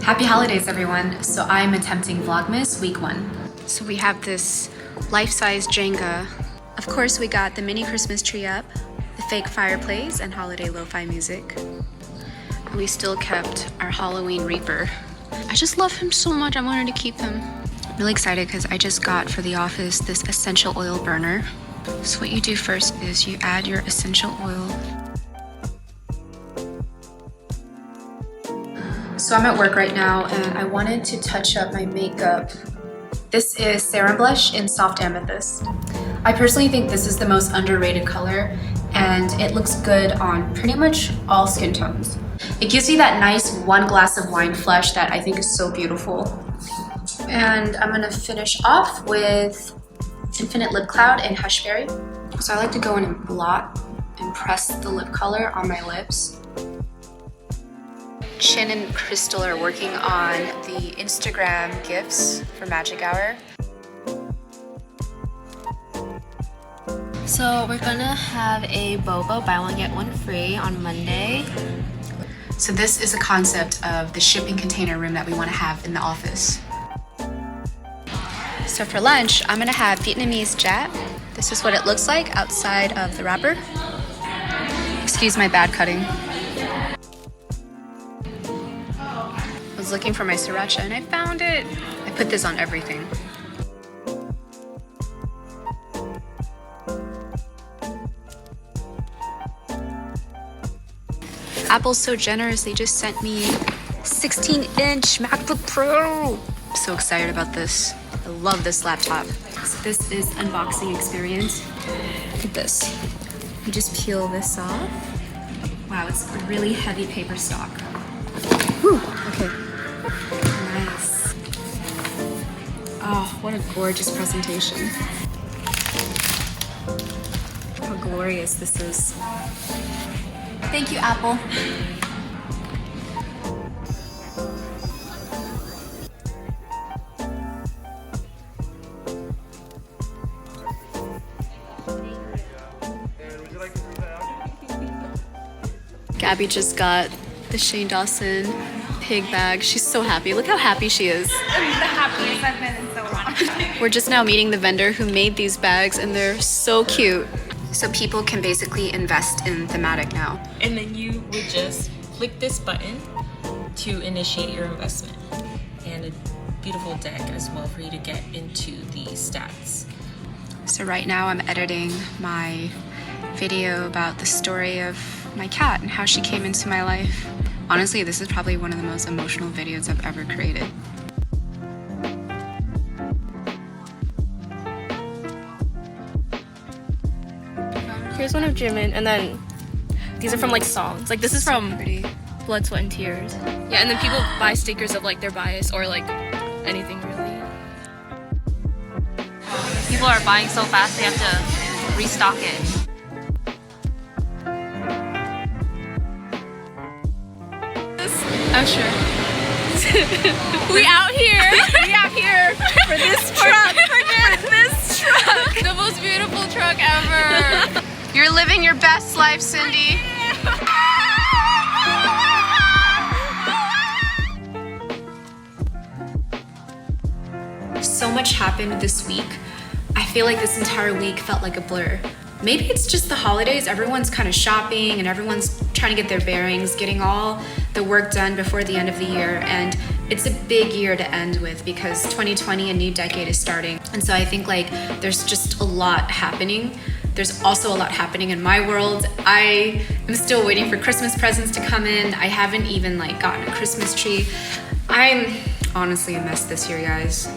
Happy holidays, everyone. So I'm attempting Vlogmas week 1. So we have this life-size Jenga. Of course, we got the mini Christmas tree up, the fake fireplace, and holiday lo-fi music. We still kept our Halloween Reaper. I just love him so much, I wanted to keep him. I'm really excited because I just got for the office this essential oil burner. So what you do first is you add your essential oil. So I'm at work right now and I wanted to touch up my makeup. This is Serum Blush in Soft Amethyst. I personally think this is the most underrated color and it looks good on pretty much all skin tones. It gives you that nice one glass of wine flush that I think is so beautiful. And I'm gonna finish off with Infinite Lip Cloud and Hushberry. So I like to go in and blot and press the lip color on my lips. Chin and Crystal are working on the Instagram gifts for Magic Hour. So we're gonna have a Bobo buy one get one free on Monday. So this is a concept of the shipping container room that we want to have in the office. So for lunch, I'm gonna have Vietnamese jat. This is what it looks like outside of the wrapper. Excuse my bad cutting. I was looking for my sriracha and I found it. I put this on everything. Apple's so generous, they just sent me 16-inch MacBook Pro. I'm so excited about this. I love this laptop. So this is unboxing experience. Look at this. You just peel this off. Wow, it's a really heavy paper stock. Whew, okay. Nice. Oh, what a gorgeous presentation. How glorious this is. Thank you, Apple. Gabby just got the Shane Dawson pig bag. She's so happy. Look how happy she is. I'm the happiest I've been in so long. We're just now meeting the vendor who made these bags and they're so cute. So people can basically invest in Thematic now. And then you would just click this button to initiate your investment. And a beautiful deck as well for you to get into the stats. So right now I'm editing my video about the story of my cat and how she came into my life. Honestly, this is probably one of the most emotional videos I've ever created. Here's one of Jimin, and then these are from like songs. Like this is from Blood, Sweat, and Tears. Yeah, and then people buy stickers of like their bias or like anything really. People are buying so fast they have to restock it. Oh, sure. We out here for this truck. For this truck. The most beautiful truck ever. You're living your best life, Cindy. So much happened this week. I feel like this entire week felt like a blur. Maybe it's just the holidays. Everyone's kind of shopping and everyone's trying to get their bearings, getting all the work done before the end of the year. And it's a big year to end with because 2020, a new decade is starting. And so I think like there's just a lot happening. There's also a lot happening in my world. I am still waiting for Christmas presents to come in. I haven't even like gotten a Christmas tree. I'm honestly a mess this year, guys.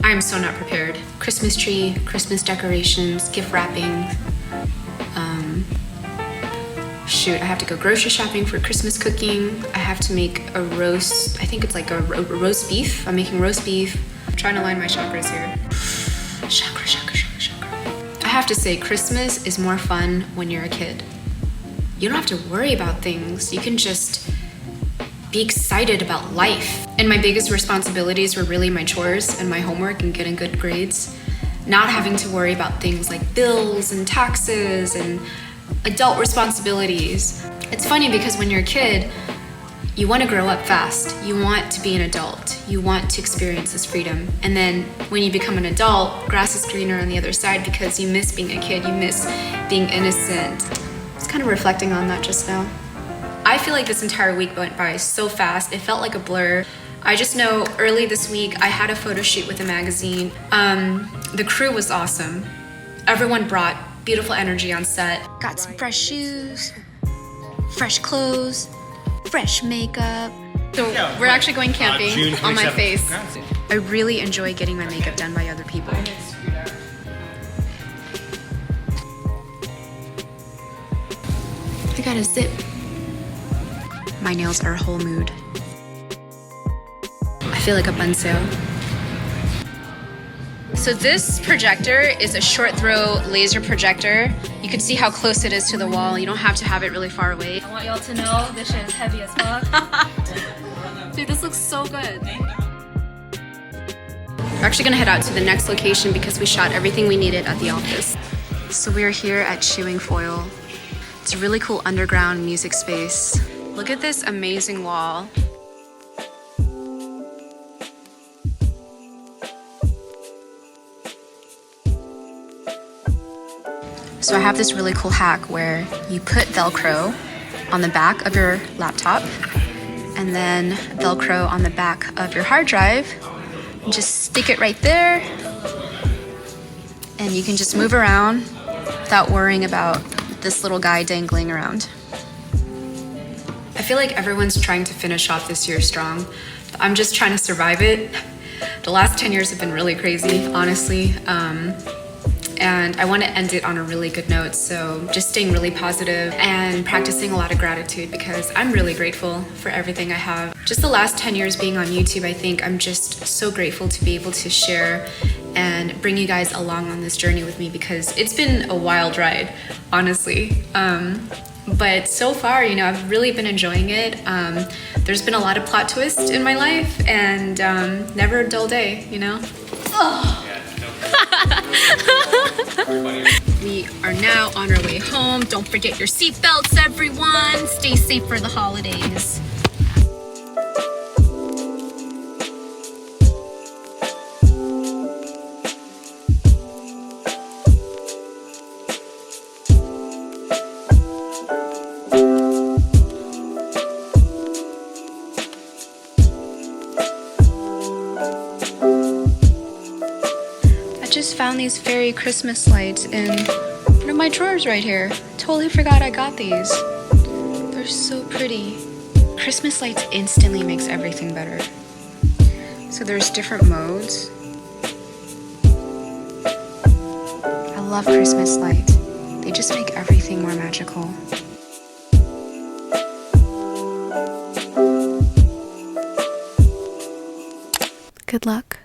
I'm so not prepared. Christmas tree, Christmas decorations, gift wrapping. Shoot, I have to go grocery shopping for Christmas cooking. I have to make a roast, I think it's like a roast beef. I'm making roast beef. I'm trying to line my chakras here. Chakra, chakra, chakra, chakra. I have to say, Christmas is more fun when you're a kid. You don't have to worry about things. You can just be excited about life. And my biggest responsibilities were really my chores and my homework and getting good grades. Not having to worry about things like bills and taxes and adult responsibilities. It's funny because when you're a kid, you want to grow up fast. You want to be an adult. You want to experience this freedom. And then when you become an adult, grass is greener on the other side because you miss being a kid. You miss being innocent. I was kind of reflecting on that just now. I feel like this entire week went by so fast. It felt like a blur. I just know early this week I had a photo shoot with a magazine. The crew was awesome. Everyone brought beautiful energy on set. Got some fresh shoes, fresh clothes, fresh makeup. So we're actually going camping on my face. I really enjoy getting my makeup done by other people. I got a zip. My nails are a whole mood. I feel like a bunso. So this projector is a short throw laser projector. You can see how close it is to the wall. You don't have to have it really far away. I want y'all to know this shit is heavy as fuck. Dude, this looks so good. We're actually gonna head out to the next location because we shot everything we needed at the office. So we are here at Chewing Foil. It's a really cool underground music space. Look at this amazing wall. So I have this really cool hack where you put Velcro on the back of your laptop and then Velcro on the back of your hard drive. And just stick it right there and you can just move around without worrying about this little guy dangling around. I feel like everyone's trying to finish off this year strong. I'm just trying to survive it. The last 10 years have been really crazy, honestly. And I want to end it on a really good note. So just staying really positive and practicing a lot of gratitude because I'm really grateful for everything I have. Just the last 10 years being on YouTube, I think I'm just so grateful to be able to share and bring you guys along on this journey with me because it's been a wild ride, honestly. But so far, you know, I've really been enjoying it. There's been a lot of plot twists in my life and never a dull day, you know? Oh. We are now on our way home. Don't forget your seatbelts, everyone. Stay safe for the holidays. I just found these fairy Christmas lights in one of my drawers right here. Totally forgot I got these. They're so pretty. Christmas lights instantly makes everything better. So there's different modes. I love Christmas lights. They just make everything more magical. Good luck.